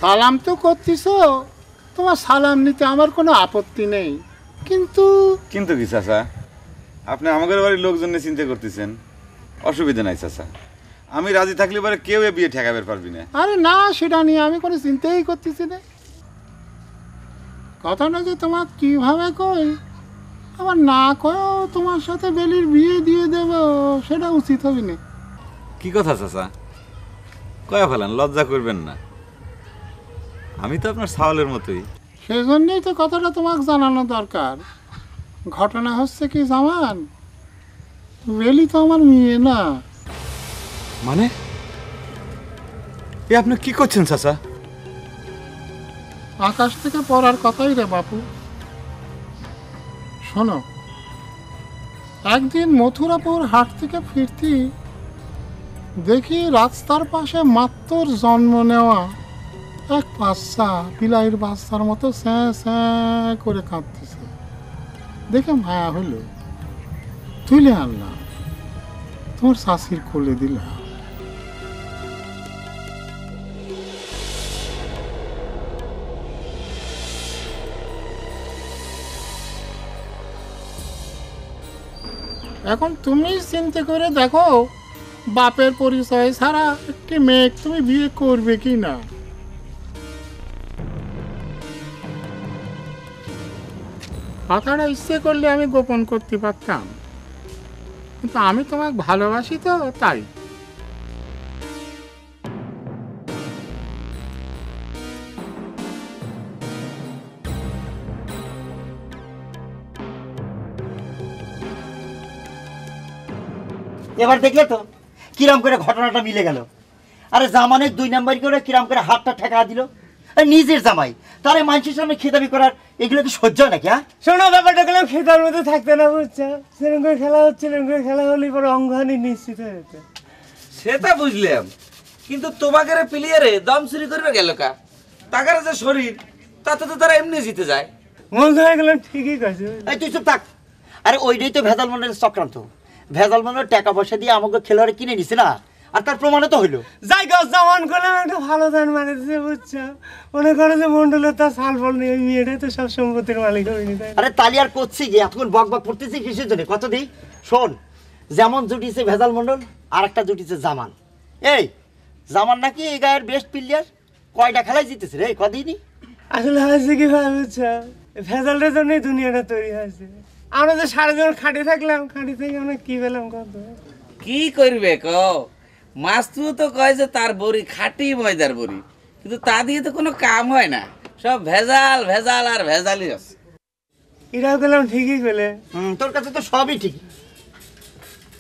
সালাম তো করতিস, তোমার সালাম নিতে আমার কোনো আপত্তি নেই, কিন্তু কিন্তু কি চাচা, আপনি আমাদের বাড়ির লোকজন নিয়ে চিন্তা করতেছেন, অসুবিধা নাই চাচা। আমি রাজি থাকলে পরে কেউ এ বিয়ে ঠেকাবে পারবি না। আরে না, সেটা নিয়ে আমি কোনো চিন্তাই করতেছি না। কথাটা যে তোমার কীভাবে কই, আমার না কয়েও তোমার সাথে বেলির বিয়ে দিয়ে দেব, সেটা উচিত হবে না। কি কথা চাচা, কয়া ফেলেন, লজ্জা করবেন না, আমি তো আপনার ছাওয়ালের মতোই। সেজন্যই তো কথাটা তোমাকে জানানো দরকার। ঘটনা হচ্ছে কি জামান, বেলি তো আমার মেয়ে না। মানে এ আপনি কি করছেন চাচা? আকাশ থেকে পড়ার কথাই রে বাপু। শোনো, একদিন মথুরাপুর হাট থেকে ফিরতি দেখি রাস্তার পাশে মাত্র জন্ম নেওয়া এক বাচ্চা বিলাইয়ের বাচ্চার মতো স্যাঁ স্যাঁ করে কাঁদতেছে। দেখে মায়া হলো, তুলে আনলাম, তোমার শাশির কোলে দিলাম। এখন তুমি চিন্তা করে দেখো, বাপের পরিচয় ছাড়া একটি মেয়ে তুমি বিয়ে করবে কি না? কথাটা ইচ্ছে করলে আমি গোপন করতে পারতাম, কিন্তু আমি তোমাকে ভালোবাসি তো, তাই। এবার দেখলে তো কিরাম করে ঘটনাটা মিলে গেল। আরে জামানের 2 নাম্বার করে কিরাম করে হাতটা ঠেকা দিল। নিজের জামাই তারে মানুষের সামনে খেতাবি করার, এগুলো কি সহ্য হয় নাকি? হ্যাঁ শোনো, ব্যাপারটা গেলাম খেতার মধ্যে থাকতে না, বুঝছো? সেরকম করে খেলা হচ্ছে, এরকম করে খেলা হলে পরে অঙ্গহানি নিশ্চিত হয়ে যেত। সেটা বুঝলাম, কিন্তু তোমাকে প্লেয়ারে দম চুরি করবে গেল কা? টাকার যে শরীর, তাতে তো তারা এমনি জিতে যায়। মন হয়ে গেলাম, ঠিকই কাছে। এই তুই চুপ থাক। আরে ওইটাই তো ভেজাল মনের চক্রান্ত। ভেজাল মনের টাকা পয়সা দিয়ে আমাকে খেলোয়াড়ে কিনে নিছে না, আর তার প্রমাণে তো হইলো। যাই গাছ জামান করলাম, একটা ভালো ধান মারে দিচ্ছে, বুঝছো? মনে করে যে মন্ডলের তার সাল ফল নেই, ওই মেয়েটাই তো সব সম্পত্তির মালিক হয়নি, তাই না? আরে তালি আর করছি কি, এতক্ষণ বক বক করতেছি কিসের জন্য? কত দিই শোন, যেমন জুটিছে ভেজাল মন্ডল, আর একটা জুটিছে জামান। এই জামান নাকি এই গায়ের বেস্ট প্লেয়ার, কয়টা খেলায় জিতেছে রে কদিনই। আসলে হয়েছে কি ভাই, বুঝছো? ভেজালটার জন্যই দুনিয়াটা তৈরি হয়েছে। আমরা যে সারাজন খাটে থাকলাম, খাটে থেকে আমরা কি পেলাম কত? কি করবে ক? মাস্তু তো কয় যে তার বড়ি খাঁটি ময়দার বড়ি, কিন্তু তা দিয়ে তো কোনো কাম হয় না, সব ভেজাল ভেজাল আর ভেজালই আছে। এরাও গেলাম ঠিকই গেলে। তোর কাছে তো সবই ঠিক,